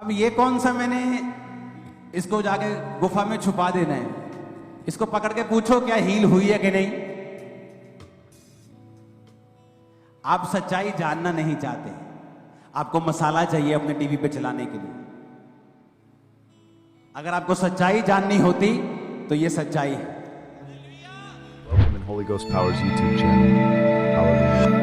अब ये कौन सा मैंने इसको जाके गुफा में छुपा देना है, इसको पकड़ के पूछो क्या हील हुई है कि नहीं। आप सच्चाई जानना नहीं चाहते, आपको मसाला चाहिए अपने टीवी पे चलाने के लिए। अगर आपको सच्चाई जाननी होती तो ये सच्चाई है। Welcome in Holy Ghost Power's YouTube channel. Hallelujah.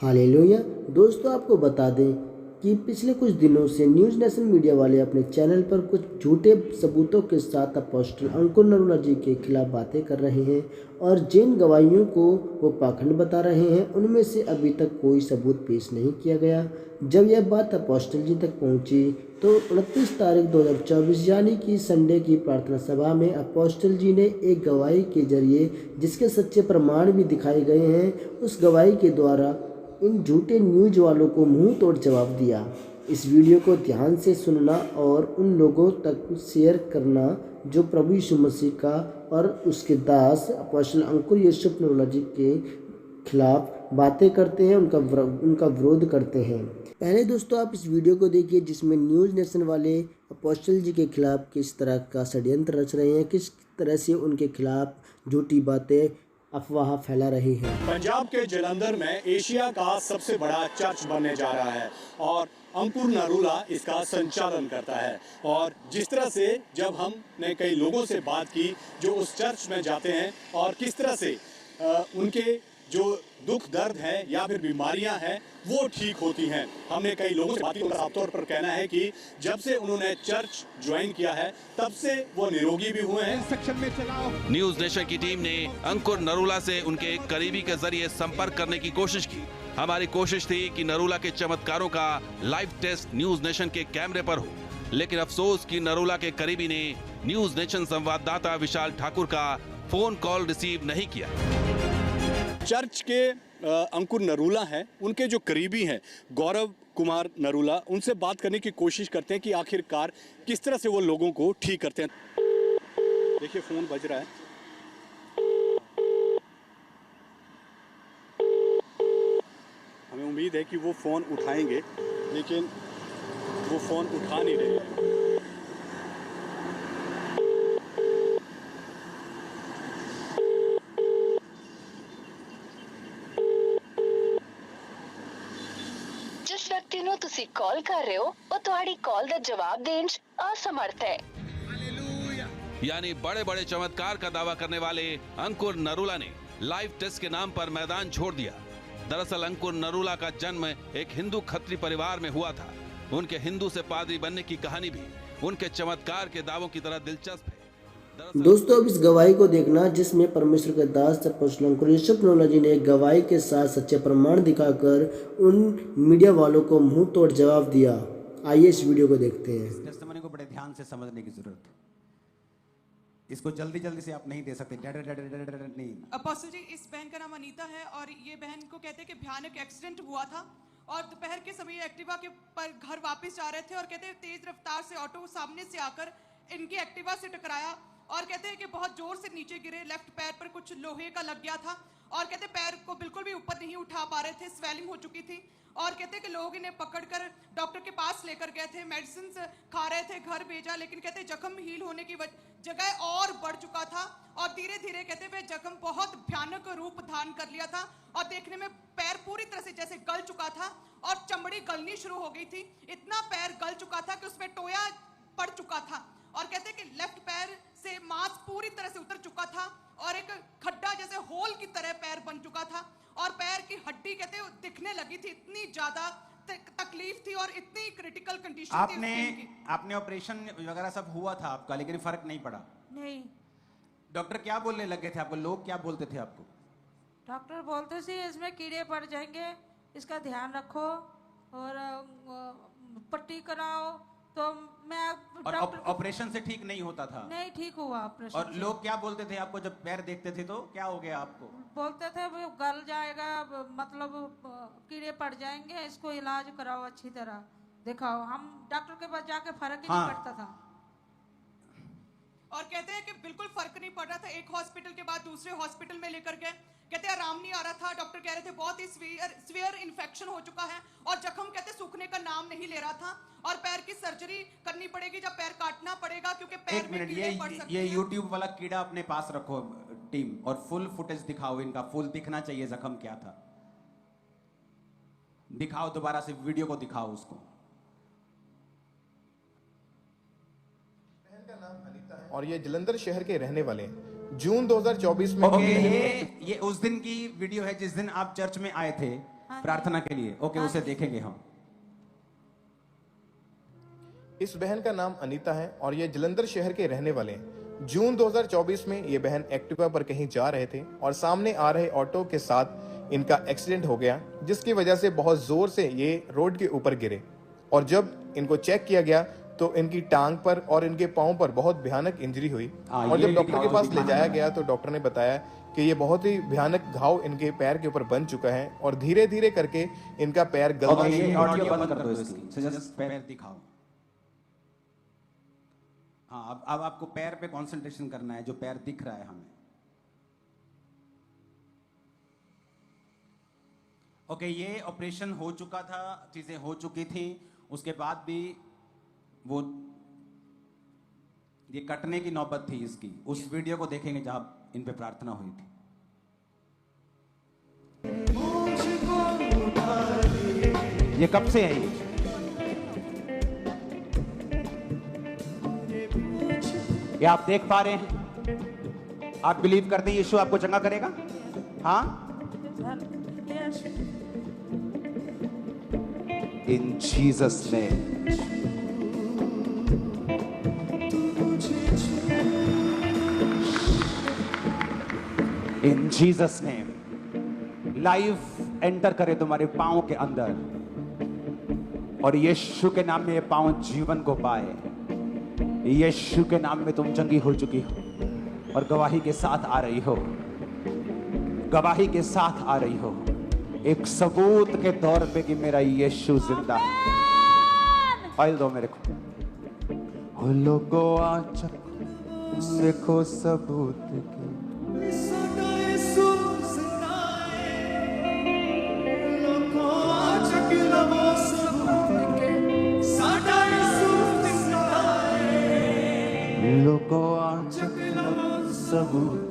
Hallelujah. दोस्तों, आपको बता दें कि पिछले कुछ दिनों से न्यूज़ नेशन मीडिया वाले अपने चैनल पर कुछ झूठे सबूतों के साथ अपोस्टल अंकुर नरूला जी के खिलाफ बातें कर रहे हैं और जिन गवाहियों को वो पाखंड बता रहे हैं उनमें से अभी तक कोई सबूत पेश नहीं किया गया। जब यह बात अपोस्टल जी तक पहुंची तो 29 तारीख 2024 यानी कि संडे की प्रार्थना सभा में अपोस्टल जी ने एक गवाही के जरिए, जिसके सच्चे प्रमाण भी दिखाए गए हैं, उस गवाही के द्वारा इन झूठे न्यूज वालों को मुंह तोड़ जवाब दिया। इस वीडियो को ध्यान से सुनना और उन लोगों तक शेयर करना जो प्रभु यीशु मसीह का और उसके दास अपोस्टल अंकुर यूसुफ नरूला जी के खिलाफ बातें करते हैं, उनका विरोध करते हैं। पहले दोस्तों आप इस वीडियो को देखिए जिसमें न्यूज़ नेशन वाले अपोस्टल जी के खिलाफ किस तरह का षड्यंत्र रच रहे हैं, किस तरह से उनके खिलाफ झूठी बातें अफवाह फैला रही है। पंजाब के जलंधर में एशिया का सबसे बड़ा चर्च बनने जा रहा है और अंकुर नरूला इसका संचालन करता है। और जिस तरह से जब हमने कई लोगों से बात की जो उस चर्च में जाते हैं और किस तरह से उनके जो दुख दर्द है या फिर बीमारियां हैं वो ठीक होती हैं, हमने कई लोगों से बात की। उनका साफ तौर पर कहना है कि जब से उन्होंने चर्च ज्वाइन किया है तब से वो निरोगी भी हुए हैं। सेक्शन में चलाओ। न्यूज नेशन की टीम ने अंकुर नरूला से उनके एक करीबी के जरिए संपर्क करने की कोशिश की। हमारी कोशिश थी कि नरूला के चमत्कारों का लाइव टेस्ट न्यूज नेशन के कैमरे पर हो, लेकिन अफसोस कि नरूला के करीबी ने न्यूज नेशन संवाददाता विशाल ठाकुर का फोन कॉल रिसीव नहीं किया। चर्च के अंकुर नरूला हैं, उनके जो करीबी हैं गौरव कुमार नरूला, उनसे बात करने की कोशिश करते हैं कि आखिरकार किस तरह से वो लोगों को ठीक करते हैं। देखिए फोन बज रहा है। हमें उम्मीद है कि वो फोन उठाएंगे, लेकिन वो फोन उठा नहीं रहे हैं। जिस व्यक्ति ਨੂੰ ਤੁਸੀਂ ਕਾਲ ਕਰ ਰਹੇ ਹੋ ਉਹ ਤੁਹਾਡੀ ਕਾਲ ਦਾ ਜਵਾਬ ਦੇਣ 'ਚ असमर्थ है। यानी बड़े बड़े चमत्कार का दावा करने वाले अंकुर नरूला ने लाइव टेस्ट के नाम पर मैदान छोड़ दिया। दरअसल अंकुर नरूला का जन्म एक हिंदू खत्री परिवार में हुआ था। उनके हिंदू से पादरी बनने की कहानी भी उनके चमत्कार के दावों की तरह दिलचस्प है। दोस्तों अब इस गवाही को देखना जिसमें परमेश्वर के दास अपोस्टल अंकुर यूसुफ नरूला जी ने गवाही के साथ सच्चे प्रमाण दिखाकर उन मीडिया वालों को मुंह तोड़ जवाब दिया। आइए इस वीडियो को देखते हैं। टेस्टिमनी को बड़े ध्यान से समझने की जरूरत है, इसको जल्दी जल्दी से आप नहीं दे सकते। नहीं। अपोस्टल जी, इस बहन का नाम अनीता है और ये बहन को कहते हैं कि भयानक एक्सीडेंट हुआ था और दोपहर के समय एक्टिवा के पर घर वापस जा रहे थे और कहते हैं तेज रफ्तार से ऑटो सामने से आकर इनकी एक्टिवा से टकराया और कहते हैं कि बहुत जोर से नीचे गिरे। लेफ्ट पैर पर कुछ लोहे का लग गया था और कहते हैं पैर को बिल्कुल भी ऊपर नहीं उठा पा रहे थे, स्वेलिंग हो चुकी थी और कहते हैं कि लोग इन्हें पकड़कर डॉक्टर के पास लेकर गए थे, मेडिसिन खा रहे थे, घर भेजा, लेकिन कहते हैं जख्म हील होने की जगह और बढ़ चुका था और धीरे धीरे कहते हैं वे जख्म बहुत भयानक रूप धारण कर लिया था और देखने में पैर पूरी तरह से जैसे गल चुका था और चमड़ी गलनी शुरू हो गई थी। इतना पैर गल चुका था कि उसमें टोया पड़ चुका था और कहते हैं कि लेफ्ट पैर से मांस पूरी तरह से उतर चुका था और एक खड्डा जैसे होल की तरह पैर बन चुका था और पैर की हड्डी कहते हैं दिखने लगी थी। इतनी ज्यादा तकलीफ थी और इतनी क्रिटिकल कंडीशन थी। आपने ऑपरेशन वगैरह सब हुआ था आपका, लेकिन फर्क नहीं पड़ा? नहीं। डॉक्टर क्या बोलने लगे थे आपको? लोग क्या बोलते थे आपको? डॉक्टर बोलते थे इसमें कीड़े पड़ जाएंगे, इसका ध्यान रखो और पट्टी कराओ। तो मैं ऑपरेशन से ठीक नहीं होता था? नहीं ठीक हुआ ऑपरेशन। और लोग क्या बोलते थे आपको जब पैर देखते थे? तो क्या हो गया आपको? बोलते थे वो गल जाएगा, मतलब कीड़े पड़ जाएंगे, इसको इलाज कराओ, अच्छी तरह दिखाओ। हम डॉक्टर के पास जाके फर्क ही नहीं पड़ता था और कहते हैं कि बिल्कुल फर्क नहीं पड़ रहा था। एक हॉस्पिटल के बाद दूसरे हॉस्पिटल में लेकर गए, कहते आराम नहीं आ रहा था, डॉक्टर कह रहे थे बहुत ही सीवियर इन्फेक्शन हो चुका है और जख्म कहते सूखने का नाम नहीं ले रहा था और पैर की सर्जरी करनी पड़ेगी, जब पैर काटना पड़ेगा क्योंकि पैर एक में मिनट, कीड़े पड़ सकते ये हैं। YouTube वाला कीड़ा अपने पास रखो टीम, और फुल फुटेज दिखाओ, इनका फुल दिखना चाहिए जख्म क्या था। दिखाओ दोबारा से वीडियो को, दिखाओ उसको। और ये जलंधर शहर के रहने वाले हैं। जून 2024 में ओके, ये उस दिन की वीडियो है जिस दिन आप चर्च में आए थे प्रार्थना के लिए। ओके, उसे देखेंगे हम। इस बहन का नाम अनीता है और ये जलंधर शहर के रहने वाले हैं। जून 2024 में ये बहन एक्टिवा पर कहीं जा रहे थे और सामने आ रहे ऑटो के साथ इनका एक्सीडेंट हो गया, जिसकी वजह से बहुत जोर से ये रोड के ऊपर गिरे। और जब इनको चेक किया गया तो इनकी टांग पर और इनके पांव पर बहुत भयानक इंजरी हुई। और जब डॉक्टर के पास ले जाया गया तो डॉक्टर ने बताया कि ये बहुत ही भयानक घाव इनके पैर के ऊपर बन चुका है और धीरे धीरे करके इनका पैर गलना शुरू हो ऑडियो बंद कर दो इसकी, जस्ट पैर दिखाओ। हाँ, अब आपको पैर पे कंसंट्रेशन करना है, जो पैर दिख रहा है हमें। ओके, ये ऑपरेशन हो चुका था, चीजें हो चुकी थी, उसके बाद भी वो ये कटने की नौबत थी इसकी। उस वीडियो को देखेंगे जहां इन पे प्रार्थना हुई थी। ये कब से है ये आप देख पा रहे हैं? आप बिलीव करते हैं यीशु आपको चंगा करेगा? हाँ, इन जीसस नेम। इन जीसस नेम लाइफ एंटर करे तुम्हारे पांव के अंदर, और यीशु के नाम में ये पांव जीवन को पाए। यीशु के नाम में तुम चंगी हो चुकी हो और गवाही के साथ आ रही हो, गवाही के साथ आ रही हो, एक सबूत के तौर पे कि मेरा यीशु जिंदा है। ऑयल दो मेरे को। ओ लोगो आज देखो सबूत के, लोगो आज सबूत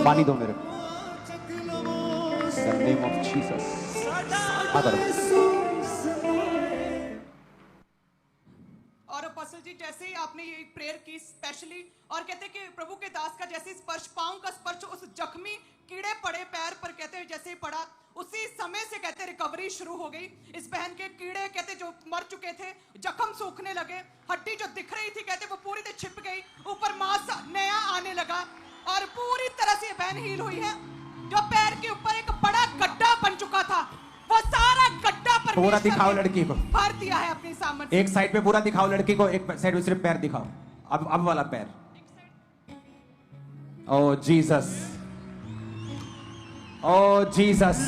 पानी दो मेरे को। In the name of Jesus. और अपोस्टल जी, जैसे ही आपने ये प्रेयर की स्पेशली, और कहते हैं कि प्रभु के दास का जैसे स्पर्श, पांव का स्पर्श उस जख्मी कीड़े पड़े पैर पर, कहते हैं जैसे ही पड़ा उसी समय से कहते रिकवरी शुरू हो गई। इस बहन के कीड़े कहते जो मर चुके थे, जख्म सूखने लगे, हड्डी जो दिख रही थी कहते वो पूरी तरह छिप गई, ऊपर मांस नया आने लगा और पूरी तरह से बहन हील हुई है। जो पैर के ऊपर एक बड़ा गड्ढा बन चुका था, वो सारा गड्ढा पर पूरा दिखाओ लड़की को, भर दिया है अपनी सामर्थ्य। एक साइड पे पूरा दिखाओ लड़की को, एक साइड पे सिर्फ पैर दिखाओ। अब वाला पैर। ओ जीसस, ओ जीसस।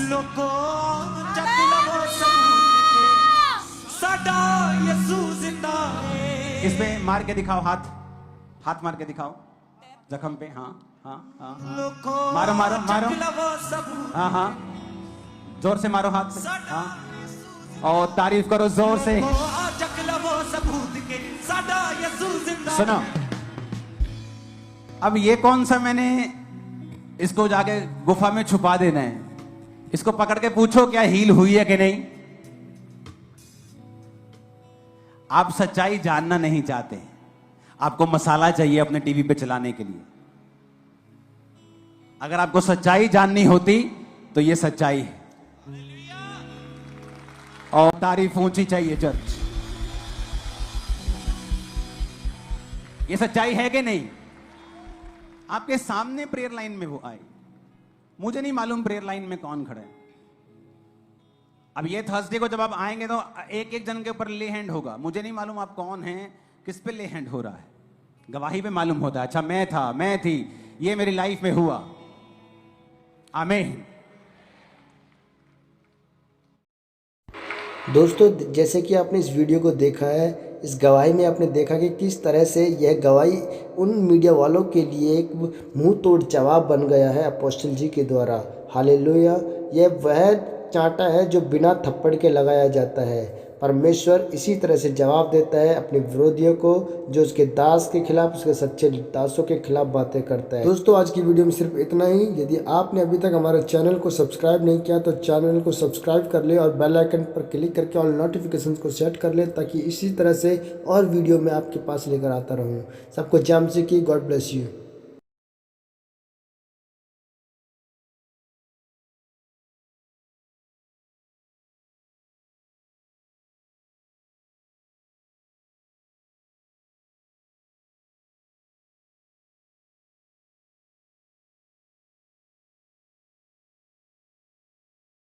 इसमें मार के दिखाओ, हाथ मार के दिखाओ जख्म पे। हाँ हाँ हाँ, मारो मारो मारो, हाँ हाँ, जोर से मारो हाथ से। हाँ, और तारीफ करो जोर से। सुनो, अब ये कौन सा, मैंने इसको जाके गुफा में छुपा देना है, इसको पकड़ के पूछो क्या हील हुई है कि नहीं। आप सच्चाई जानना नहीं चाहते, आपको मसाला चाहिए अपने टीवी पे चलाने के लिए। अगर आपको सच्चाई जाननी होती तो ये सच्चाई है, और तारीफ ऊंची चाहिए चर्च। ये सच्चाई है कि नहीं? आपके सामने प्रेयर लाइन में वो आई, मुझे नहीं मालूम प्रेयर लाइन में कौन खड़ा है। अब ये थर्सडे को जब आप आएंगे तो एक एक जन के ऊपर ले हैंड होगा, मुझे नहीं मालूम आप कौन हैं, किस पे ले हैंड हो रहा है। गवाही पे मालूम होता है, अच्छा मैं था, मैं थी, ये मेरी लाइफ में हुआ। आमीन। दोस्तों, जैसे कि आपने इस वीडियो को देखा है, इस गवाही में आपने देखा कि किस तरह से यह गवाही उन मीडिया वालों के लिए एक मुंह तोड़ जवाब बन गया है अपोस्टल जी के द्वारा। हालेलुया। यह वह चांटा है जो बिना थप्पड़ के लगाया जाता है। परमेश्वर इसी तरह से जवाब देता है अपने विरोधियों को, जो उसके दास के खिलाफ, उसके सच्चे दासों के खिलाफ बातें करता है। दोस्तों आज की वीडियो में सिर्फ इतना ही। यदि आपने अभी तक हमारे चैनल को सब्सक्राइब नहीं किया तो चैनल को सब्सक्राइब कर ले और बेल आइकन पर क्लिक करके ऑल नोटिफिकेशन को सेट कर ले, ताकि इसी तरह से और वीडियो मैं आपके पास लेकर आता रहूँ। सबको जय मसीह की। God bless you.